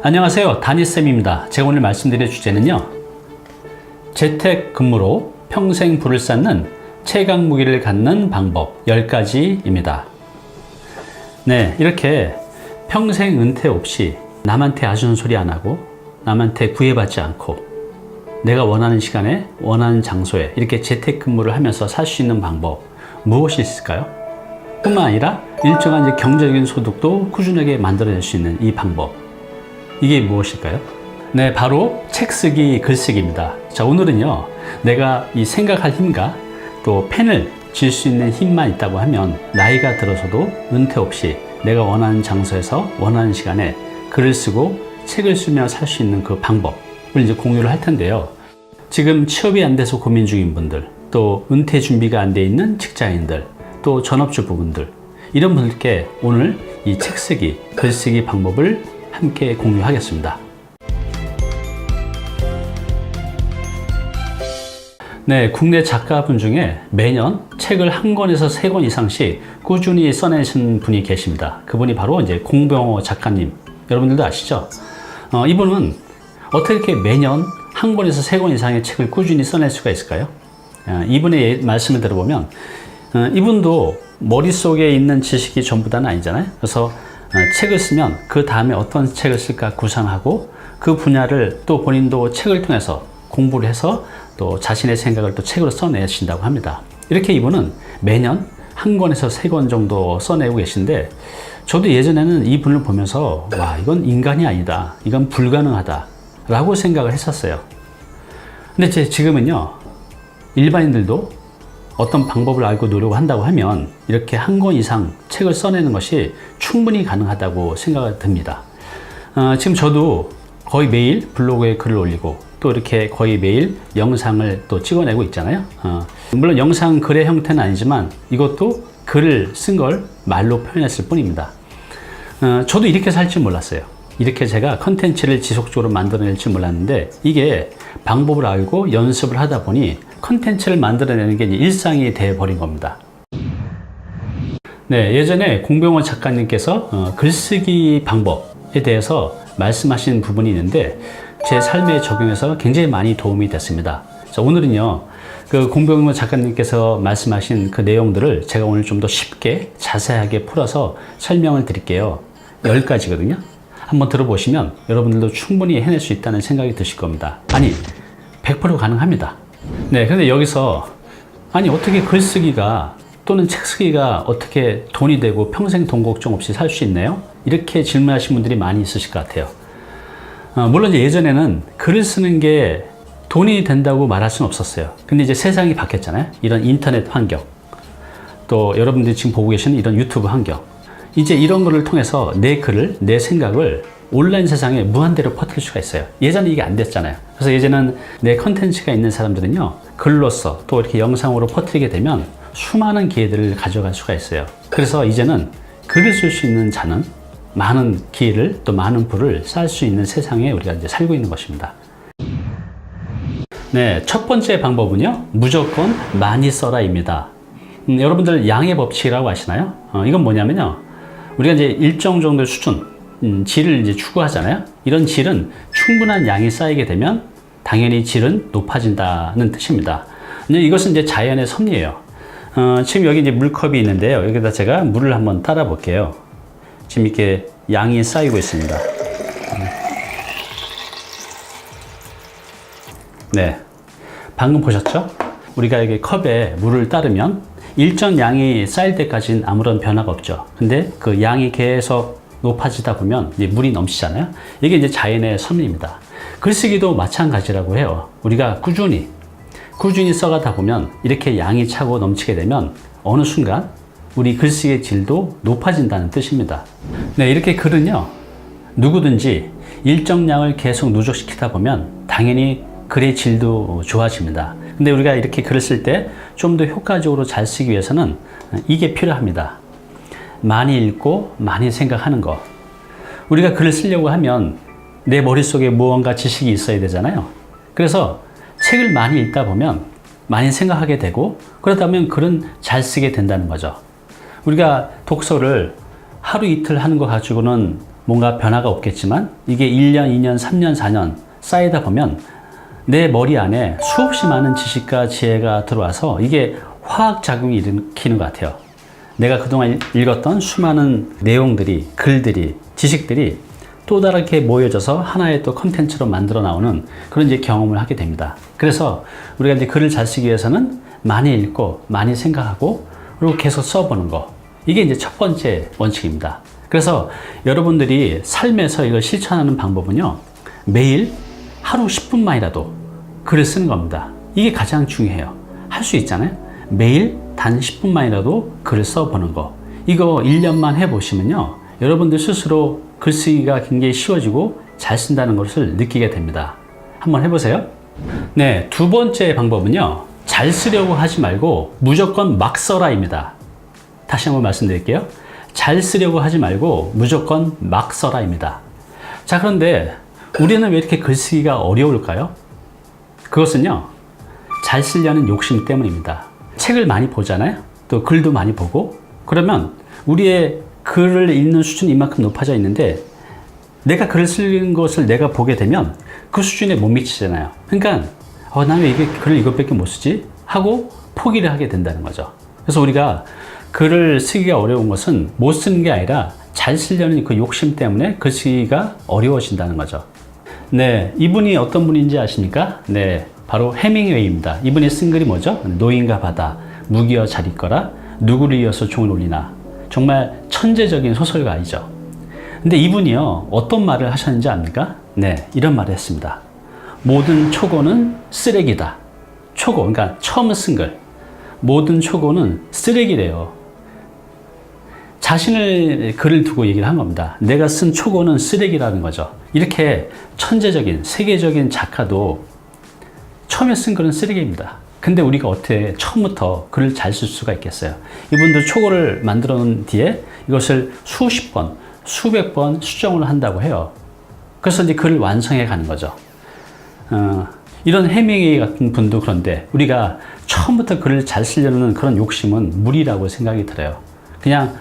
안녕하세요, 다니쌤입니다. 제가 오늘 말씀드릴 주제는요, 재택근무로 평생 부를 쌓는 최강 무기를 갖는 방법 10가지입니다. 네, 이렇게 평생 은퇴 없이 남한테 아쉬운 소리 안 하고 남한테 구애받지 않고 내가 원하는 시간에 원하는 장소에 이렇게 재택근무를 하면서 살 수 있는 방법 무엇이 있을까요? 뿐만 아니라 일정한 경제적인 소득도 꾸준하게 만들어낼 수 있는 이 방법, 이게 무엇일까요? 네, 바로 책 쓰기, 글쓰기입니다. 자, 오늘은요, 내가 이 생각할 힘과 또 펜을 쥘 수 있는 힘만 있다고 하면 나이가 들어서도 은퇴 없이 내가 원하는 장소에서 원하는 시간에 글을 쓰고 책을 쓰며 살 수 있는 그 방법을 이제 공유를 할 텐데요. 지금 취업이 안 돼서 고민 중인 분들, 또 은퇴 준비가 안 돼 있는 직장인들, 또 전업주부분들, 이런 분들께 오늘 이 책 쓰기, 글쓰기 방법을 함께 공유하겠습니다. 네, 국내 작가분 중에 매년 책을 한 권에서 3권 이상씩 꾸준히 써내신 분이 계십니다. 그분이 바로 이제 공병호 작가님. 여러분들도 아시죠? 이분은 어떻게 이렇게 매년 한 권에서 3권 이상의 책을 꾸준히 써낼 수가 있을까요? 이분의 말씀을 들어보면 이분도 머릿속에 있는 지식이 전부 다는 아니잖아요. 그래서 책을 쓰면 그 다음에 어떤 책을 쓸까 구상하고 그 분야를 또 본인도 책을 통해서 공부를 해서 또 자신의 생각을 또 책으로 써내신다고 합니다. 이렇게 이분은 매년 한 권에서 3권 정도 써내고 계신데, 저도 예전에는 이 분을 보면서 와, 이건 인간이 아니다, 이건 불가능하다 라고 생각을 했었어요. 근데 지금은요, 일반인들도 어떤 방법을 알고 노력을 한다고 하면 이렇게 한 권 이상 책을 써내는 것이 충분히 가능하다고 생각이 듭니다. 지금 저도 거의 매일 블로그에 글을 올리고 또 이렇게 거의 매일 영상을 또 찍어내고 있잖아요. 물론 영상 글의 형태는 아니지만 이것도 글을 쓴 걸 말로 표현했을 뿐입니다. 저도 이렇게 살 줄 몰랐어요. 이렇게 제가 컨텐츠를 지속적으로 만들어낼 줄 몰랐는데, 이게 방법을 알고 연습을 하다 보니 컨텐츠를 만들어내는 게 일상이 되어버린 겁니다. 네, 예전에 공병호 작가님께서 글쓰기 방법에 대해서 말씀하신 부분이 있는데 제 삶에 적용해서 굉장히 많이 도움이 됐습니다. 자, 오늘은요, 그 공병호 작가님께서 말씀하신 그 내용들을 제가 오늘 좀 더 쉽게 자세하게 풀어서 설명을 드릴게요. 10가지거든요. 한번 들어보시면 여러분들도 충분히 해낼 수 있다는 생각이 드실 겁니다. 아니, 100% 가능합니다. 네, 근데 여기서 아니 어떻게 글쓰기가 또는 책 쓰기가 어떻게 돈이 되고 평생 돈 걱정 없이 살 수 있나요? 이렇게 질문하신 분들이 많이 있으실 것 같아요. 물론 이제 예전에는 글을 쓰는 게 돈이 된다고 말할 수는 없었어요. 근데 이제 세상이 바뀌었잖아요. 이런 인터넷 환경, 또 여러분들이 지금 보고 계시는 이런 유튜브 환경, 이제 이런 거를 통해서 내 글을, 내 생각을 온라인 세상에 무한대로 퍼뜨릴 수가 있어요. 예전에 이게 안 됐잖아요. 그래서 예전에는 내 컨텐츠가 있는 사람들은요, 글로써 또 이렇게 영상으로 퍼뜨리게 되면 수많은 기회들을 가져갈 수가 있어요. 그래서 이제는 글을 쓸 수 있는 자는 많은 기회를, 또 많은 부를 쌓을 수 있는 세상에 우리가 이제 살고 있는 것입니다. 네, 첫 번째 방법은요, 무조건 많이 써라입니다. 여러분들 양의 법칙이라고 아시나요? 이건 뭐냐면요, 우리가 이제 일정 정도의 수준, 질을 이제 추구하잖아요. 이런 질은 충분한 양이 쌓이게 되면 당연히 질은 높아진다는 뜻입니다. 이것은 이제 자연의 섭리예요. 지금 여기 이제 물컵이 있는데요. 여기다 제가 물을 한번 따라 볼게요. 지금 이렇게 양이 쌓이고 있습니다. 네, 방금 보셨죠? 우리가 이게 컵에 물을 따르면 일정 양이 쌓일 때까지는 아무런 변화가 없죠. 근데 그 양이 계속 높아지다 보면 이제 물이 넘치잖아요. 이게 이제 자연의 섭리입니다. 글쓰기도 마찬가지라고 해요. 우리가 꾸준히 써가다 보면 이렇게 양이 차고 넘치게 되면 어느 순간 우리 글쓰기의 질도 높아진다는 뜻입니다. 네, 이렇게 글은요, 누구든지 일정량을 계속 누적시키다 보면 당연히 글의 질도 좋아집니다. 근데 우리가 이렇게 글을 쓸 때 좀 더 효과적으로 잘 쓰기 위해서는 이게 필요합니다. 많이 읽고 많이 생각하는 거. 우리가 글을 쓰려고 하면 내 머릿속에 무언가 지식이 있어야 되잖아요. 그래서 책을 많이 읽다 보면 많이 생각하게 되고, 그러다 보면 글은 잘 쓰게 된다는 거죠. 우리가 독서를 하루 이틀 하는 거 가지고는 뭔가 변화가 없겠지만 이게 1년, 2년, 3년, 4년 쌓이다 보면 내 머리 안에 수없이 많은 지식과 지혜가 들어와서 이게 화학작용이 일으키는 것 같아요. 내가 그동안 읽었던 수많은 내용들이, 글들이, 지식들이 또 다르게 모여져서 하나의 또 컨텐츠로 만들어 나오는 그런 이제 경험을 하게 됩니다. 그래서 우리가 이제 글을 잘 쓰기 위해서는 많이 읽고, 많이 생각하고, 그리고 계속 써보는 거. 이게 이제 첫 번째 원칙입니다. 그래서 여러분들이 삶에서 이걸 실천하는 방법은요, 매일 하루 10분만이라도 글을 쓰는 겁니다. 이게 가장 중요해요. 할 수 있잖아요. 매일 단 10분만이라도 글을 써보는 거. 이거 1년만 해보시면요, 여러분들 스스로 글쓰기가 굉장히 쉬워지고 잘 쓴다는 것을 느끼게 됩니다. 한번 해보세요. 네, 두 번째 방법은요, 잘 쓰려고 하지 말고 무조건 막 써라입니다. 다시 한번 말씀드릴게요. 잘 쓰려고 하지 말고 무조건 막 써라입니다. 자, 그런데 우리는 왜 이렇게 글쓰기가 어려울까요? 그것은요, 잘 쓰려는 욕심 때문입니다. 책을 많이 보잖아요. 또 글도 많이 보고, 그러면 우리의 글을 읽는 수준이 이만큼 높아져 있는데 내가 글을 쓰는 것을 내가 보게 되면 그 수준에 못 미치잖아요. 그러니까 나는 왜 이게 글을 이것밖에 못 쓰지? 하고 포기를 하게 된다는 거죠. 그래서 우리가 글을 쓰기가 어려운 것은 못 쓰는 게 아니라 잘 쓰려는 그 욕심 때문에 글쓰기가 어려워진다는 거죠. 네, 이분이 어떤 분인지 아십니까? 네, 바로 해밍웨이입니다. 이분이 쓴 글이 뭐죠? 노인과 바다, 무기여 잘 있거라, 누구를 이어서 종을 울리나. 정말 천재적인 소설가이죠. 근데 이분이요, 어떤 말을 하셨는지 압니까? 네, 이런 말을 했습니다. 모든 초고는 쓰레기다. 초고, 그러니까 처음 쓴 글. 모든 초고는 쓰레기래요. 자신을 글을 두고 얘기를 한 겁니다. 내가 쓴 초고는 쓰레기라는 거죠. 이렇게 천재적인, 세계적인 작가도 처음에 쓴 글은 쓰레기입니다. 근데 우리가 어떻게 처음부터 글을 잘 쓸 수가 있겠어요? 이분도 초고를 만들어 놓은 뒤에 이것을 수십 번, 수백 번 수정을 한다고 해요. 그래서 이제 글을 완성해 가는 거죠. 이런 해밍웨이 같은 분도 그런데 우리가 처음부터 글을 잘 쓰려는 그런 욕심은 무리라고 생각이 들어요. 그냥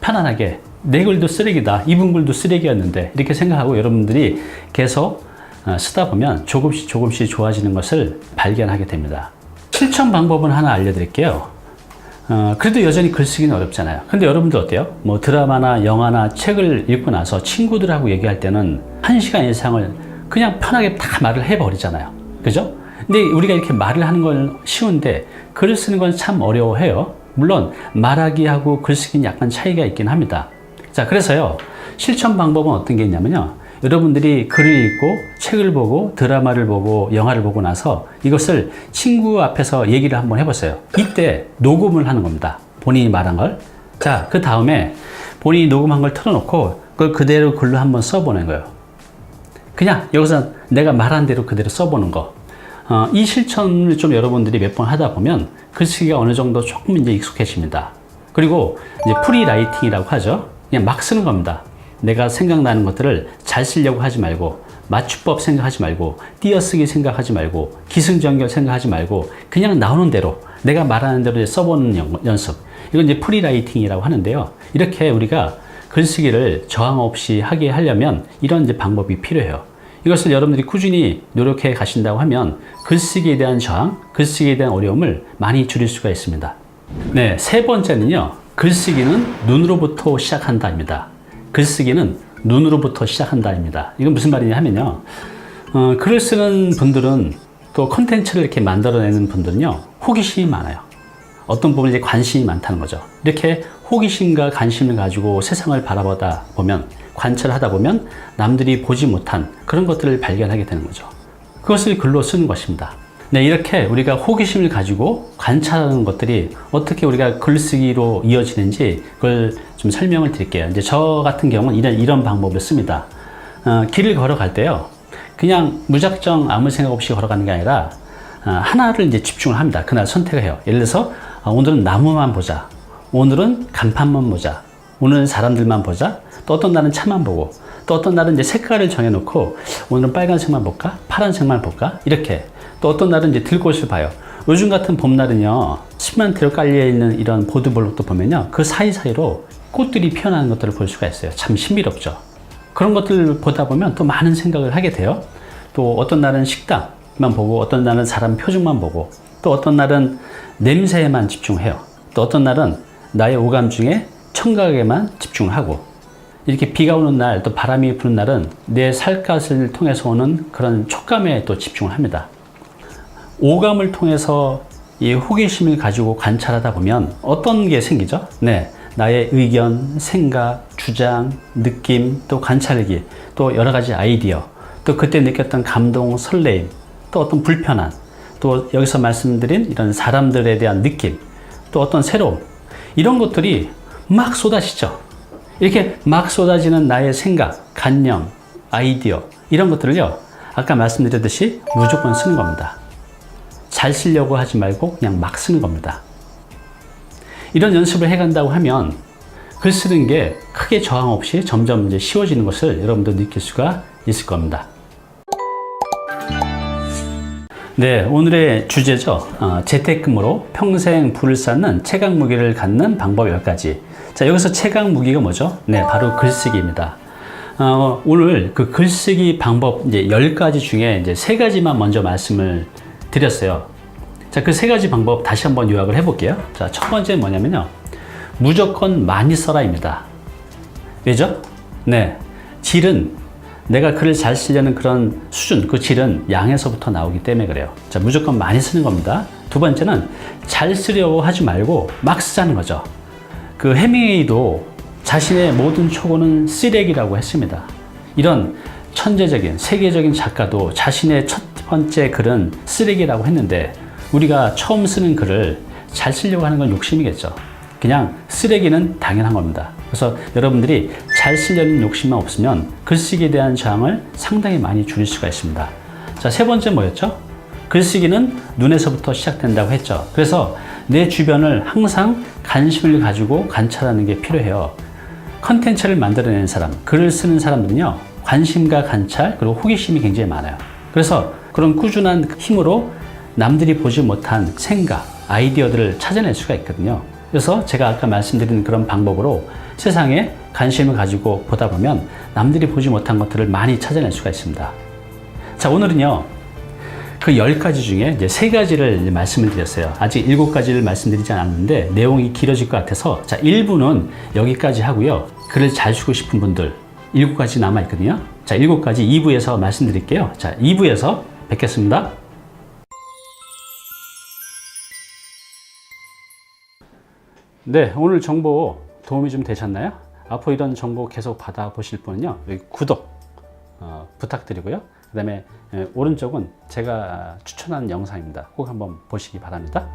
편안하게 내 글도 쓰레기다, 이분 글도 쓰레기였는데 이렇게 생각하고 여러분들이 계속 쓰다 보면 조금씩 좋아지는 것을 발견하게 됩니다. 실천 방법은 하나 알려드릴게요. 그래도 여전히 글쓰기는 어렵잖아요. 근데 여러분들 어때요? 뭐 드라마나 영화나 책을 읽고 나서 친구들하고 얘기할 때는 1시간 이상을 그냥 편하게 다 말을 해버리잖아요. 그죠? 근데 우리가 이렇게 말을 하는 건 쉬운데 글을 쓰는 건 참 어려워해요. 물론 말하기하고 글쓰기는 약간 차이가 있긴 합니다. 자, 그래서요, 실천 방법은 어떤 게 있냐면요, 여러분들이 글을 읽고 책을 보고 드라마를 보고 영화를 보고 나서 이것을 친구 앞에서 얘기를 한번 해보세요. 이때 녹음을 하는 겁니다. 본인이 말한 걸. 자, 그 다음에 본인이 녹음한 걸 틀어놓고 그걸 그대로 글로 한번 써보는 거예요. 그냥 여기서 내가 말한 대로 그대로 써보는 거. 이 실천을 좀 여러분들이 몇 번 하다 보면 글쓰기가 어느 정도 조금 이제 익숙해집니다. 그리고 이제 프리라이팅이라고 하죠. 그냥 막 쓰는 겁니다. 내가 생각나는 것들을 잘 쓰려고 하지 말고, 맞춤법 생각하지 말고, 띄어쓰기 생각하지 말고, 기승전결 생각하지 말고, 그냥 나오는 대로, 내가 말하는 대로 써보는 연습. 이건 이제 프리라이팅이라고 하는데요. 이렇게 우리가 글쓰기를 저항 없이 하게 하려면 이런 이제 방법이 필요해요. 이것을 여러분들이 꾸준히 노력해 가신다고 하면 글쓰기에 대한 저항, 글쓰기에 대한 어려움을 많이 줄일 수가 있습니다. 네, 세 번째는요, 글쓰기는 눈으로부터 시작한다입니다. 글쓰기는 눈으로부터 시작한다입니다. 이건 무슨 말이냐 하면요, 글을 쓰는 분들은 또 콘텐츠를 이렇게 만들어내는 분들은요, 호기심이 많아요. 어떤 부분에 관심이 많다는 거죠. 이렇게 호기심과 관심을 가지고 세상을 바라보다 보면, 관찰하다 보면 남들이 보지 못한 그런 것들을 발견하게 되는 거죠. 그것을 글로 쓰는 것입니다. 네, 이렇게 우리가 호기심을 가지고 관찰하는 것들이 어떻게 우리가 글쓰기로 이어지는지 그걸 좀 설명을 드릴게요. 이제 저 같은 경우는 이런 방법을 씁니다. 길을 걸어갈 때요, 그냥 무작정 아무 생각 없이 걸어가는 게 아니라 하나를 이제 집중을 합니다. 그날 선택을 해요. 예를 들어서 오늘은 나무만 보자, 오늘은 간판만 보자, 오늘은 사람들만 보자, 또 어떤 날은 차만 보고, 또 어떤 날은 이제 색깔을 정해놓고 오늘은 빨간색만 볼까, 파란색만 볼까, 이렇게. 또 어떤 날은 이제 들꽃을 봐요. 요즘 같은 봄날은요, 시멘트로 깔려있는 이런 보드블록도 보면요, 그 사이사이로 꽃들이 피어나는 것들을 볼 수가 있어요. 참 신비롭죠. 그런 것들 보다 보면 또 많은 생각을 하게 돼요. 또 어떤 날은 식당만 보고, 어떤 날은 사람 표정만 보고, 또 어떤 날은 냄새에만 집중해요. 또 어떤 날은 나의 오감 중에 청각에만 집중하고, 이렇게 비가 오는 날, 또 바람이 부는 날은 내 살갗을 통해서 오는 그런 촉감에 또 집중을 합니다. 오감을 통해서 이 호기심을 가지고 관찰하다 보면 어떤 게 생기죠? 네, 나의 의견, 생각, 주장, 느낌, 또 관찰기, 또 여러 가지 아이디어, 또 그때 느꼈던 감동, 설레임, 또 어떤 불편함, 또 여기서 말씀드린 이런 사람들에 대한 느낌, 또 어떤 새로움, 이런 것들이 막 쏟아지죠. 이렇게 막 쏟아지는 나의 생각, 관념, 아이디어, 이런 것들을요, 아까 말씀드렸듯이 무조건 쓰는 겁니다. 잘 쓰려고 하지 말고 그냥 막 쓰는 겁니다. 이런 연습을 해간다고 하면 글 쓰는 게 크게 저항 없이 점점 이제 쉬워지는 것을 여러분도 느낄 수가 있을 겁니다. 네, 오늘의 주제죠. 재택근무로 평생 부를 쌓는 최강 무기를 갖는 방법 10가지. 자, 여기서 최강 무기가 뭐죠? 네, 바로 글쓰기입니다. 오늘 그 글쓰기 방법 이제 10가지 중에 이제 3가지만 먼저 말씀을 드렸어요. 자, 그 3가지 방법 다시 한번 요약을 해볼게요. 자, 첫 번째는 뭐냐면요. 무조건 많이 써라입니다. 왜죠? 네, 질은 내가 글을 잘 쓰려는 그런 수준, 그 질은 양에서부터 나오기 때문에 그래요. 자, 무조건 많이 쓰는 겁니다. 두 번째는 잘 쓰려고 하지 말고 막 쓰자는 거죠. 그 해밍웨이도 자신의 모든 초고는 쓰레기라고 했습니다. 이런 천재적인 세계적인 작가도 자신의 첫 번째 글은 쓰레기라고 했는데, 우리가 처음 쓰는 글을 잘 쓰려고 하는 건 욕심이겠죠. 그냥 쓰레기는 당연한 겁니다. 그래서 여러분들이 잘 쓰려는 욕심만 없으면 글쓰기에 대한 저항을 상당히 많이 줄일 수가 있습니다. 자, 세 번째 뭐였죠? 글쓰기는 눈에서부터 시작된다고 했죠. 그래서 내 주변을 항상 관심을 가지고 관찰하는 게 필요해요. 컨텐츠를 만들어내는 사람, 글을 쓰는 사람들은요, 관심과 관찰, 그리고 호기심이 굉장히 많아요. 그래서 그런 꾸준한 힘으로 남들이 보지 못한 생각, 아이디어들을 찾아낼 수가 있거든요. 그래서 제가 아까 말씀드린 그런 방법으로 세상에 관심을 가지고 보다 보면 남들이 보지 못한 것들을 많이 찾아낼 수가 있습니다. 자, 오늘은요, 그 10가지 중에 이제 3가지를 말씀을 드렸어요. 아직 7가지를 말씀드리지 않았는데 내용이 길어질 것 같아서, 자, 1부는 여기까지 하고요. 글을 잘 쓰고 싶은 분들 7가지 남아있거든요. 자, 7가지 2부에서 말씀드릴게요. 자, 2부에서 뵙겠습니다. 네, 오늘 정보 도움이 좀 되셨나요? 앞으로 이런 정보 계속 받아보실 분은요, 여기 구독 부탁드리고요. 그 다음에 오른쪽은 제가 추천하는 영상입니다. 꼭 한번 보시기 바랍니다.